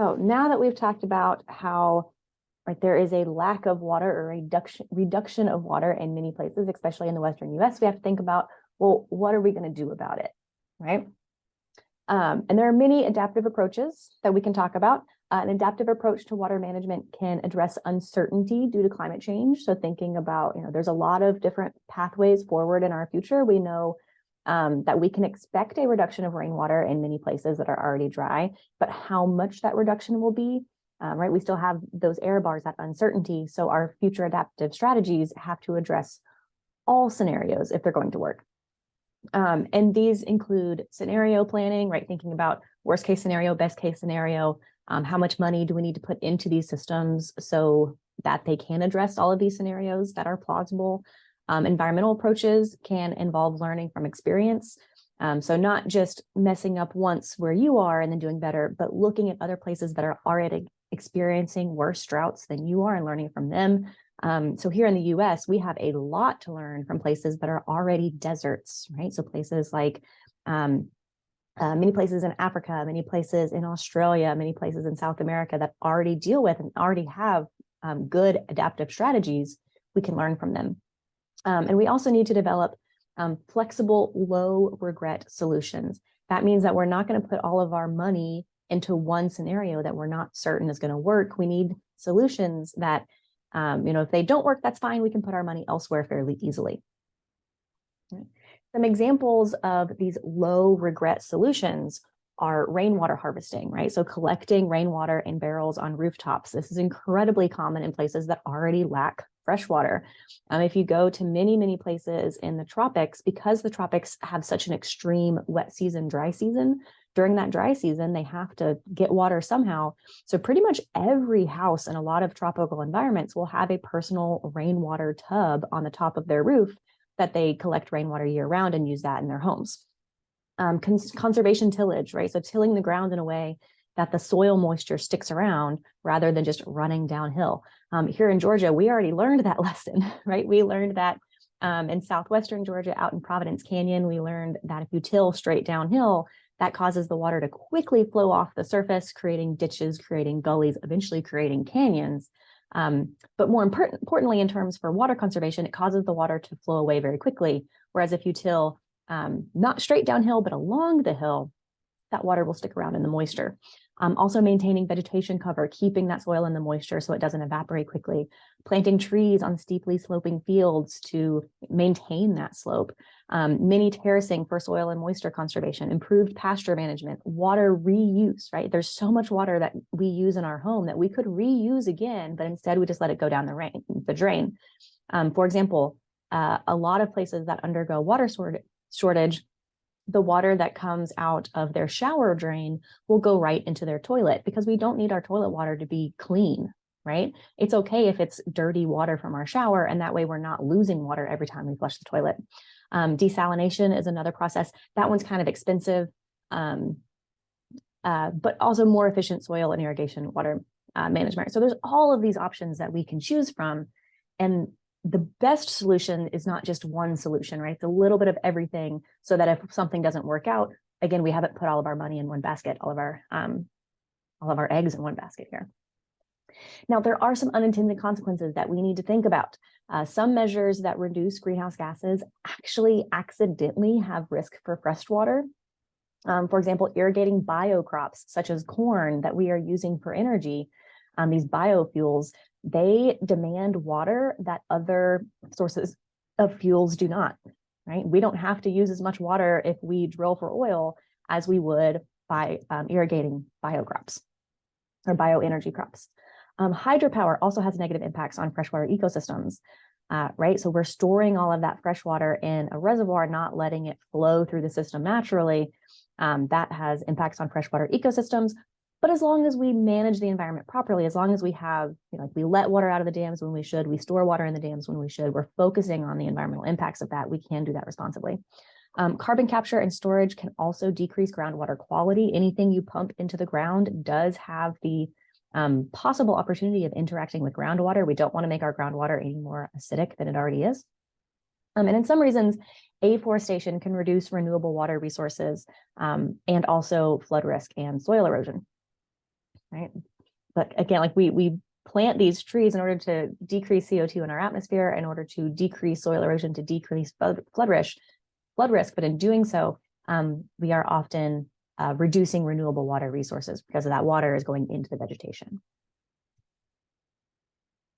So now that we've talked about how there is a lack of water or reduction of water in many places, especially in the Western US, we have to think about, well, what are we going to do about it, right? And there are many adaptive approaches that we can talk about. An adaptive approach to water management can address uncertainty due to climate change. So thinking about, there's a lot of different pathways forward in our future. We know that we can expect a reduction of rainwater in many places that are already dry, but how much that reduction will be, right? We still have those error bars, that uncertainty. So our future adaptive strategies have to address all scenarios if they're going to work. And these include scenario planning, right? Thinking about worst case scenario, best case scenario, how much money do we need to put into these systems so that they can address all of these scenarios that are plausible. Environmental approaches can involve learning from experience. So not just messing up once where you are and then doing better, but looking at other places that are already experiencing worse droughts than you are and learning from them. So here in the US, we have a lot to learn from places that are already deserts, right? So places like many places in Africa, many places in Australia, many places in South America that already deal with and already have good adaptive strategies, we can learn from them. And we also need to develop flexible, low regret solutions. That means that we're not going to put all of our money into one scenario that we're not certain is going to work. We need solutions that, if they don't work, that's fine. We can put our money elsewhere fairly easily. Some examples of these low regret solutions are rainwater harvesting, right? So collecting rainwater in barrels on rooftops. This is incredibly common in places that already lack fresh water. If you go to many, many places in the tropics, because the tropics have such an extreme wet season, dry season, during that dry season, they have to get water somehow. So pretty much every house in a lot of tropical environments will have a personal rainwater tub on the top of their roof that they collect rainwater year round and use that in their homes. Conservation tillage, right? So tilling the ground in a way that the soil moisture sticks around rather than just running downhill. Here in Georgia, we already learned that lesson, right? We learned that in southwestern Georgia, out in Providence Canyon, we learned that if you till straight downhill, that causes the water to quickly flow off the surface, creating ditches, creating gullies, eventually creating canyons. But more importantly, in terms for water conservation, it causes the water to flow away very quickly. Whereas if you till not straight downhill, but along the hill, that water will stick around in the moisture. Also maintaining vegetation cover, keeping that soil in the moisture so it doesn't evaporate quickly. Planting trees on steeply sloping fields to maintain that slope. Mini terracing for soil and moisture conservation. Improved pasture management. Water reuse, right? There's so much water that we use in our home that we could reuse again, but instead we just let it go down the drain. For example, a lot of places that undergo water shortage, the water that comes out of their shower drain will go right into their toilet because we don't need our toilet water to be clean, right? It's okay if it's dirty water from our shower, and that way we're not losing water every time we flush the toilet. Desalination is another process. That one's kind of expensive, but also more efficient soil and irrigation water management. So there's all of these options that we can choose from. And the best solution is not just one solution, right? It's a little bit of everything so that if something doesn't work out, again, we haven't put all of our money in one basket, all of our eggs in one basket here. Now, there are some unintended consequences that we need to think about. Some measures that reduce greenhouse gases actually accidentally have risk for freshwater. For example, irrigating biocrops such as corn that we are using for energy, these biofuels, they demand water that other sources of fuels do not, right? We don't have to use as much water if we drill for oil as we would by irrigating biocrops or bioenergy crops. Hydropower also has negative impacts on freshwater ecosystems, right? So we're storing all of that fresh water in a reservoir, not letting it flow through the system naturally. That has impacts on freshwater ecosystems. But as long as we manage the environment properly, as long as we have, we let water out of the dams when we should, we store water in the dams when we should, we're focusing on the environmental impacts of that, we can do that responsibly. Carbon capture and storage can also decrease groundwater quality. Anything you pump into the ground does have the possible opportunity of interacting with groundwater. We don't want to make our groundwater any more acidic than it already is. And in some reasons, afforestation can reduce renewable water resources and also flood risk and soil erosion. right? But again, like we plant these trees in order to decrease CO2 in our atmosphere, in order to decrease soil erosion, to decrease flood risk. But in doing so, we are often reducing renewable water resources because that water is going into the vegetation.